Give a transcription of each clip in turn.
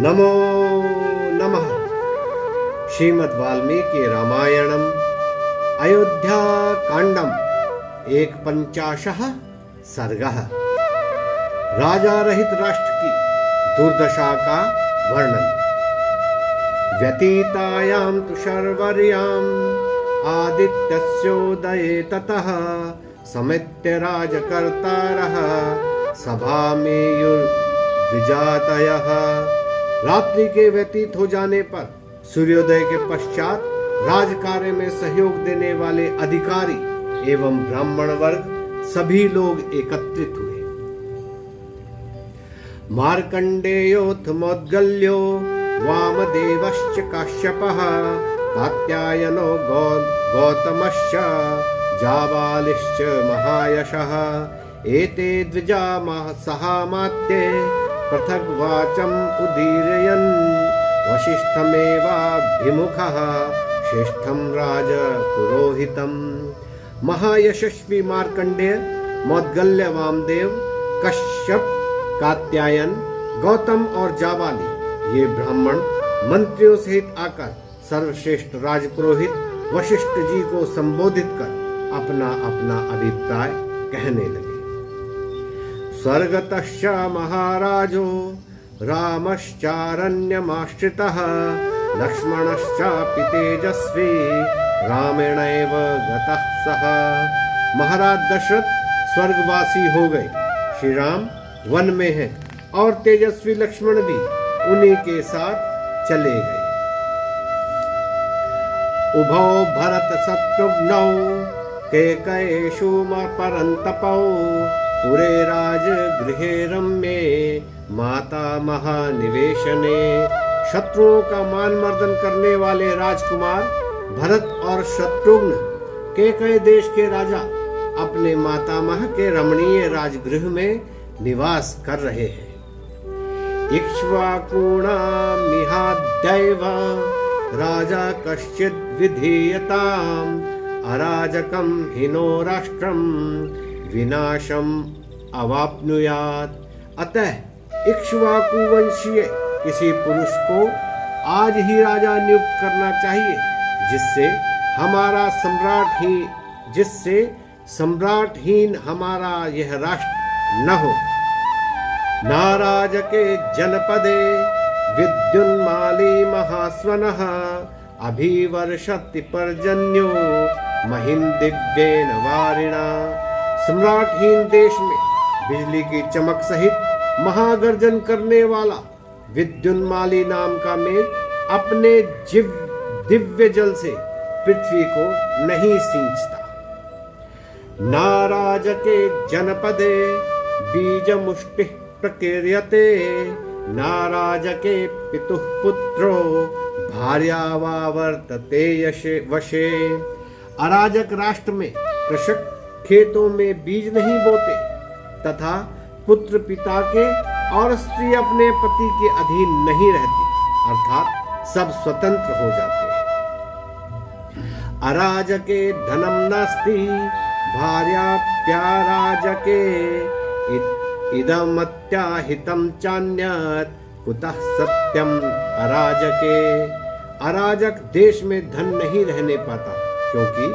नमो नमः। श्रीमद् वाल्मीकि रामायणम अयोध्या कांडम 150 सर्गः। राजा रहित राष्ट्र की दुर्दशा का वर्णन। व्यतीतायां तु शर्वर्यां आदित्यस्योदये ततः समित्य राजकर्तारः सभामेयुर्द्विजातयः। रात्रि के व्यतीत हो जाने पर सूर्योदय के पश्चात राजकार्य में सहयोग देने वाले अधिकारी एवं ब्राह्मण वर्ग सभी लोग एकत्रित हुए। मार्कंडेयोऽथ मौद्गल्यो वामदेवश्च काश्यपः कात्यायनो गौतमश्च जाबालिश्च महायशः एते द्विजा सहामात्ये पृथग् वाचम् उदीरयन् वसिष्ठमेवाभिमुखः श्रेष्ठं राजपुरोहितम्। महायशस्वी मार्कंडेय, मौद्गल्य वामदेव, कश्यप, कात्यायन, गौतम और जाबाली ये ब्राह्मण मंत्रियों सहित आकर सर्वश्रेष्ठ राजपुरोहित वशिष्ठ जी को संबोधित कर अपना अपना अभिप्राय कहने लगे। स्वर्गतश्च महाराजो रामश्चारण्यमाश्रितः लक्ष्मणश्चापि तेजस्वी रामेणैव गतः सः। महाराज दशरथ स्वर्गवासी हो गए, श्री राम वन में हैं और तेजस्वी लक्ष्मण भी उन्हीं के साथ चले गए। उभौ भरत शत्रुघ्नौ कैकेयीषु परन्तपौ पुरे राजगृहे रम्ये माता महानिवेशने। शत्रुओं का मान मर्दन करने वाले राजकुमार भरत और शत्रुघ्न कैकेयी देश के राजा अपने मातामह के रमणीय राजगृह में निवास कर रहे हैं। इक्ष्वाकुणामिहाद्यैव राजा कश्चिद् विधीयताम् अराजकं हिनो राष्ट्रं विनाशम अवाप्नुयात्। अतः इक्ष्वाकु वंशीय किसी पुरुष को आज ही राजा नियुक्त करना चाहिए जिससे सम्राटहीन हमारा यह राष्ट्र न हो। नाराजके जनपदे विद्युन्माली महास्वनः अभिवर्षति पर्जन्यो महिं दिव्येन वारिणा। सम्राटहीन देश में बिजली की चमक सहित महागर्जन करने वाला विद्युन्माली नाम का मेघ अपने दिव्य जल से पृथ्वी को नहीं सींचता। नाराजके जनपदे बीजमुष्टिः प्रकीर्यते नाराजके पितुः पुत्रो भार्यावावर्तते वशे। अराजक राष्ट्र में कृषक खेतों में बीज नहीं बोते तथा पुत्र पिता के और स्त्री अपने पति के अधीन नहीं रहती, अर्थात सब स्वतंत्र हो जाते हैं। अराजके धनम नास्ति भार्याप्याराजके इदमत्याहितं चान्यत् कुतः सत्यम अराजके। अराजक देश में धन नहीं रहने पाता क्योंकि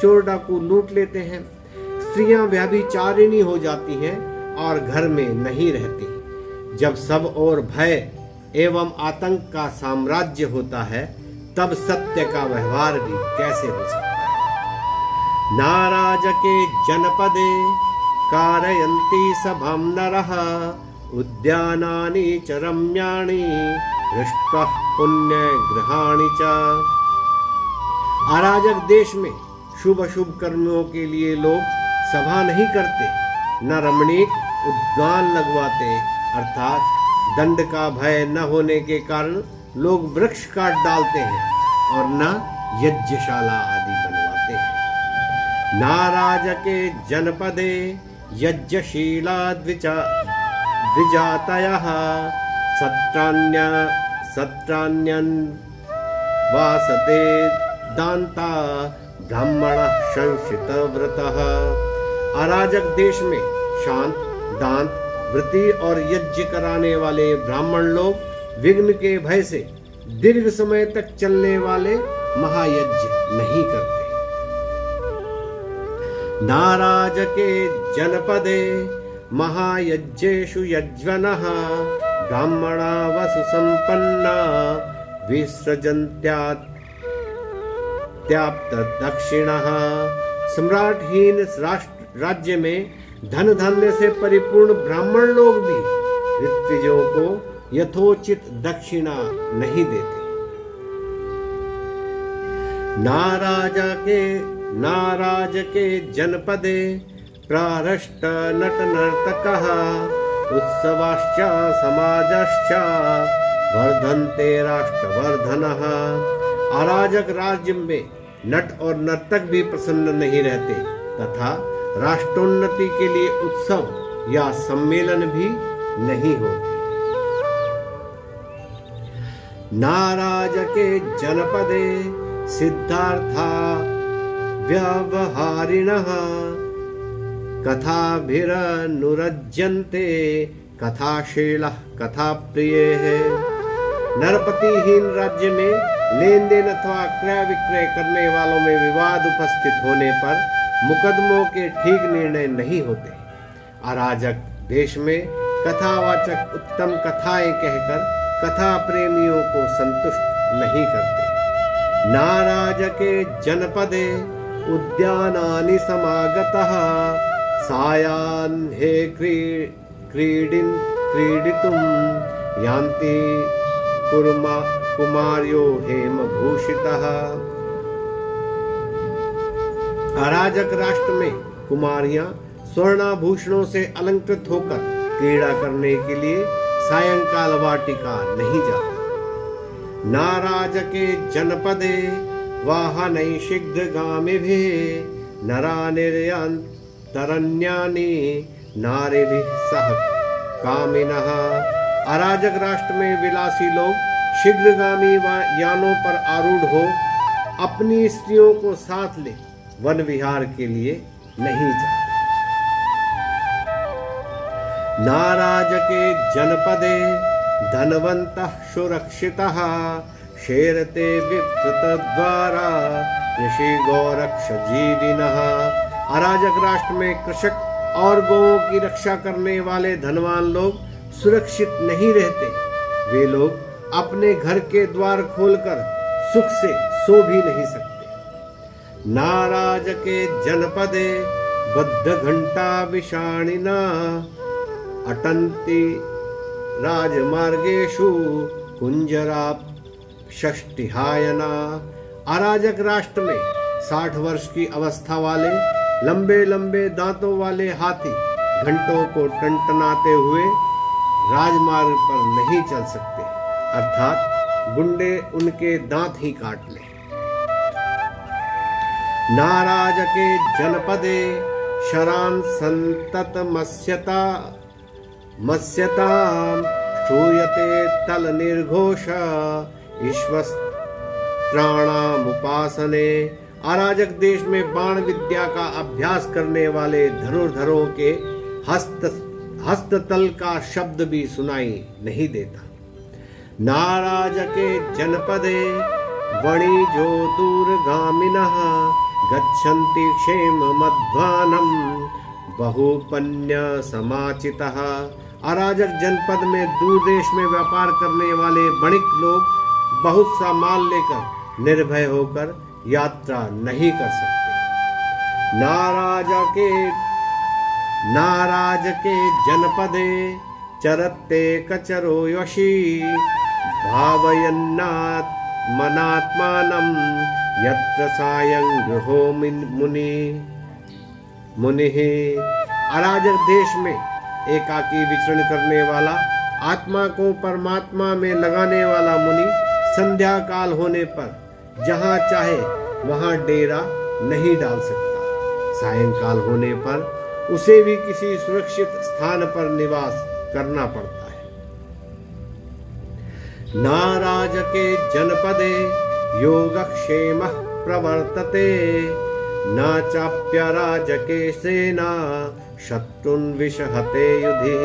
चोर डाकू लूट लेते हैं, स्त्रियां व्यभिचारिणी हो जाती हैं और घर में नहीं रहती। जब सब ओर भय एवं आतंक का साम्राज्य होता है तब सत्य का व्यवहार भी कैसे हो सकता है। नाराजके जनपदे कारयन्ति सभां नरः उद्यानानि च रम्याणि हृष्टः पुण्यगृहाणि च। अराजक देश में शुभ अशुभ कर्मों के लिए लोग सभा नहीं करते, न रमणीक उद्यान लगवाते, अर्थात दंड का भय न होने के कारण लोग वृक्ष काट डालते हैं और न यज्ञशाला आदि बनवाते हैं। नाराजके जनपदे यज्ञशीला द्विजातयः सत्राण्यन्वासते दान्ता ब्राह्मणः संशितव्रतः। अराजक देश में शांत, दांत, व्रती और यज्ञ कराने वाले ब्राह्मण लोग विघ्न के भय से दीर्घ समय तक चलने वाले महायज्ञ नहीं करते। नाराजके जनपदे महायज्ञेषु यज्वनः ब्राह्मणा वसु संपन्ना विसृजन्त्याप्त दक्षिणः। सम्राटहीन राज्य में धन धान्य से परिपूर्ण ब्राह्मण लोग भी ऋत्विजों को यथोचित दक्षिणा नहीं देते। नाराजके जनपदे प्रारष्ट नट नर्तकः उत्सवाश्च समाजश्च वर्धन्ते राष्ट्रवर्धनः। अराजक राज्य में नट और नर्तक भी प्रसन्न नहीं रहते तथा राष्ट्रोन्नति के लिए उत्सव या सम्मेलन भी नहीं होते। नाराजके जनपदे सिद्धार्था व्यवहारिणः कथाभिरनुरज्यन्ते कथाशीलः कथाप्रियः। नरपतिहीन राज्य में लेन देन अथवा क्रय विक्रय करने वालों में विवाद उपस्थित होने पर मुकदमों के ठीक निर्णय नहीं होते। अराजक देश में कथावाचक उत्तम कथाएं कहकर कथा प्रेमियों को संतुष्ट नहीं करते। नाराजके जनपदे उद्यानानि समागतः सायाह्ने क्रीडितुं यान्ति कुमार्यो हेमभूषितः। अराजक राष्ट्र में कुमारियां स्वर्णाभूषणों से अलंकृत होकर क्रीड़ा करने के लिए सायंकाल वाटिका नहीं जाती। नाराजके जनपदे वाहनैषिग्धगामिभिः नरानिर्यान्तरण्यानि नारीभिः सह कामिनः। अराजक राष्ट्र में विलासी लोग शीघ्रगामी यानों पर आरूढ़ हो अपनी स्त्रियों को साथ ले वन विहार के लिए नहीं जाते। नाराजके जनपदे धनवन्तः सुरक्षितः शेरते विकृतद्वारा कृषि गौरक्ष जीविनः। अराजक राष्ट्र में कृषक और गौओं की रक्षा करने वाले धनवान लोग सुरक्षित नहीं रहते। वे लोग अपने घर के द्वार खोलकर सुख से सो भी नहीं सकते। नाराजके जनपदे बद्ध घंटा विषाणिना अटन्ति राजमार्गेषु कुंजरा षष्टिहायना। अराजक राष्ट्र में 60 वर्ष की अवस्था वाले लंबे लंबे दांतों वाले हाथी घंटों को टनटनाते हुए राजमार्ग पर नहीं चल सकते, अर्थात गुंडे उनके दांत ही काट लें। नाराजके जनपदे शरान संतत मत्स्यतां श्रूयते तल निर्घोष ईश्वस्त्राणामुपासने। अराजक देश में बाण विद्या का अभ्यास करने वाले धनुर्धरों के हस्ततल का शब्द भी सुनाई नहीं देता। नाराजके जनपदे वणिजो दूरगामिनः गच्छन्ति क्षेममध्वानं बहुपन्य समाचितः। अराजक जनपद में दूर देश में व्यापार करने वाले वणिक लोग बहुत सा माल लेकर निर्भय होकर यात्रा नहीं कर सकते। नाराजके जनपदे चरते कचरो यशी भावयन्नात्मनात्मानं यत्र सायं गृहो मुनिः। अराजक देश में एकाकी विचरण करने वाला आत्मा को परमात्मा में लगाने वाला मुनि संध्या काल होने पर जहां चाहे वहां डेरा नहीं डाल सकता। सायंकाल होने पर उसे भी किसी सुरक्षित स्थान पर निवास करना पड़ता है। नाराजके जनपदे योगक्षेमः प्रवर्तते न चाप्यराजके सेना शत्रुन् विषहते युधि।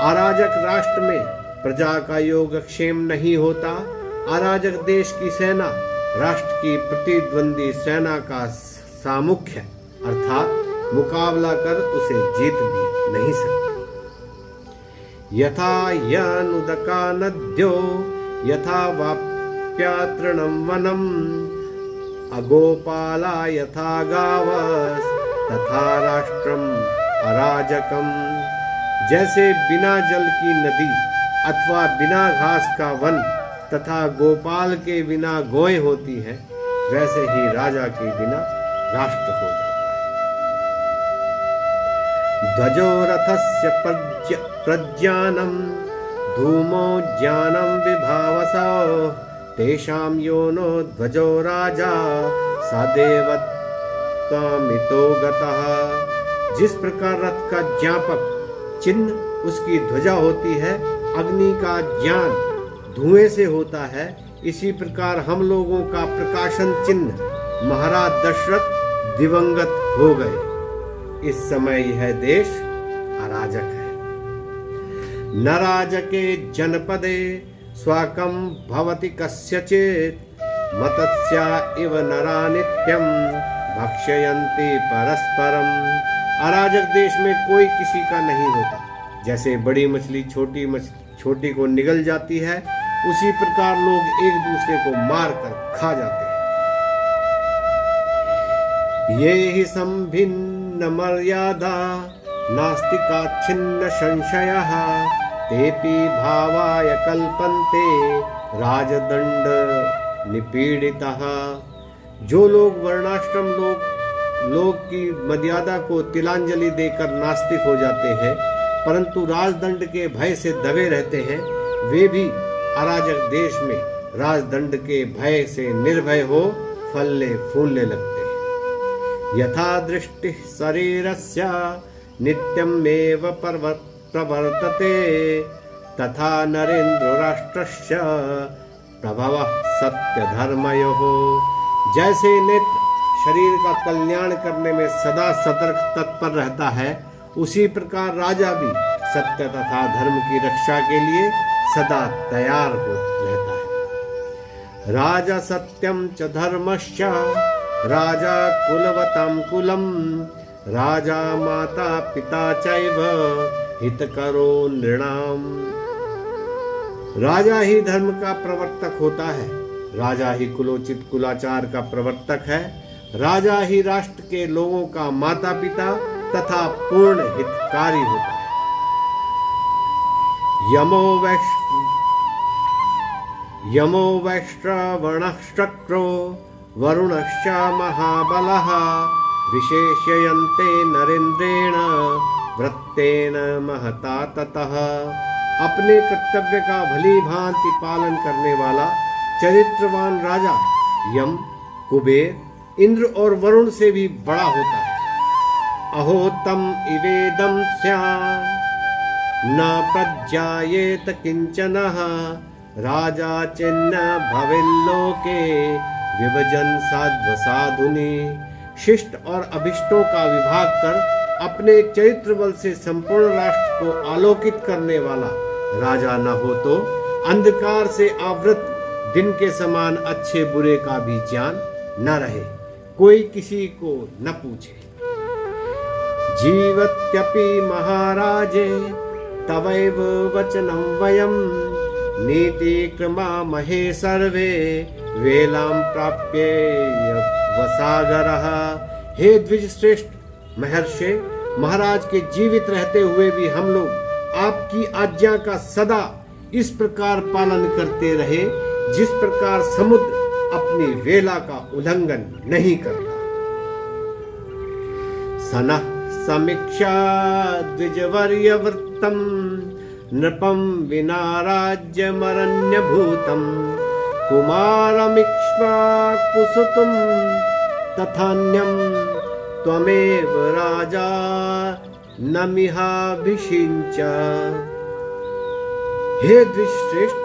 अराजक राष्ट्र में प्रजा का योगक्षेम नहीं होता। अराजक देश की सेना राष्ट्र की प्रतिद्वंदी सेना का सामुख्य अर्थात मुकाबला कर उसे जीत भी नहीं सकती। यथा यनुदका नद्यो यथा वाप्यातृणं वनम अगोपाला यथा गावस तथा राष्ट्रम अराजकम। जैसे बिना जल की नदी अथवा बिना घास का वन तथा गोपाल के बिना गौएं होती हैं, वैसे ही राजा के बिना राष्ट्र हो जाता है। ध्वजो रथस्य प्रज्ञानम धूमो ज्ञानम विभावसो तेषां योनो ध्वजो राजा सदैव त्वमितो गतः। जिस प्रकार रथ का ज्ञापक चिन्ह उसकी ध्वजा होती है, अग्नि का ज्ञान धुएं से होता है, इसी प्रकार हम लोगों का प्रकाशन चिन्ह महाराज दशरथ दिवंगत हो गए। इस समय यह देश अराजक है। न राजके जनपदे स्वाकं भवति कस्यचित् मतस्या इव नरा नित्यं भक्षयन्ति परस्परम। अराजक देश में कोई किसी का नहीं होता। जैसे बड़ी मछली छोटी को निगल जाती है, उसी प्रकार लोग एक दूसरे को मार कर खा जाते हैं। ये ही संभिन्न मर्यादा नास्तिका छिन्न संशयः तेपि भावाय कल्पन्ते राजदंड निपीड़ितः। जो लोग वर्णाश्रम लोग की मर्यादा को तिलांजलि देकर नास्तिक हो जाते हैं, परंतु राजदंड के भय से दबे रहते हैं, वे भी अराजक देश में राजदंड के भय से निर्भय हो फलने फूलने लगते हैं। यथा दृष्टि शरीरस्य नित्यमेव प्रवर्तते तथा नरेंद्र राष्ट्रस्य प्रभवः सत्य धर्मयोः। जैसे नेत्र शरीर का कल्याण करने में सदा सतर्क तत्पर रहता है, उसी प्रकार राजा भी सत्य तथा धर्म की रक्षा के लिए सदा तैयार हो रहता है। राजा सत्यम च धर्मश्च राजा कुलवतम कुलम राजा माता पिता चैव हितकरो नृणाम। राजा ही धर्म का प्रवर्तक होता है, राजा ही कुलोचित कुलाचार का प्रवर्तक है, राजा ही राष्ट्र के लोगों का माता पिता तथा पूर्ण हितकारी होता है। यमो वैश्रवणश्चक्रो वरुणश्च महाबलः विशेष्यन्ते नरेंद्रेण वृत्तेन महता ततः। अपने कर्तव्य का भली भांति पालन करने वाला चरित्रवान राजा यम, कुबेर, इंद्र और वरुण से भी बड़ा होता है। अहो तम इवेदम स्याम न प्रज्ञायेत किंचनः राजा चिन्ह भवेल्लोके विभजन साध्व साधुनि। शिष्ट और अभिष्टों का विभाग कर अपने चरित्र बल से संपूर्ण राष्ट्र को आलोकित करने वाला राजा न हो तो अंधकार से आवृत दिन के समान अच्छे बुरे का भी ज्ञान न रहे, कोई किसी को न पूछे। जीवत्यपि महाराजे तवैव वचनं वयं नीति क्रमामहे सर्वे वेलां प्राप्य वसागरः। हे द्विज श्रेष्ठ महर्षि, महाराज के जीवित रहते हुए भी हम लोग आपकी आज्ञा का सदा इस प्रकार पालन करते रहे जिस प्रकार समुद्र अपनी वेला का उल्लंघन नहीं करता। सनः समीक्षा द्विजवर्य वृत्तम नृपम विना राज्यमरण्यभूतम कुमारमिक्ष्वाकुसुतुम तथान्यम त्वमेव राजा नमिहाभिषिंच। हे द्विजश्रेष्ठ,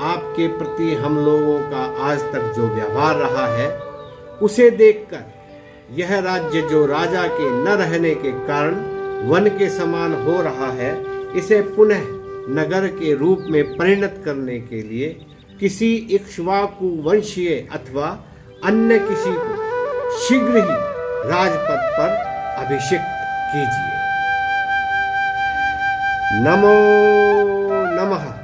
आपके प्रति हम लोगों का आज तक जो व्यवहार रहा है उसे देखकर यह राज्य जो राजा के न रहने के कारण वन के समान हो रहा है, इसे पुनः नगर के रूप में परिणत करने के लिए किसी इक्ष्वाकु वंशीय अथवा अन्य किसी को शीघ्र ही राजपद पर अभिषिक्त कीजिए। नमो नमः।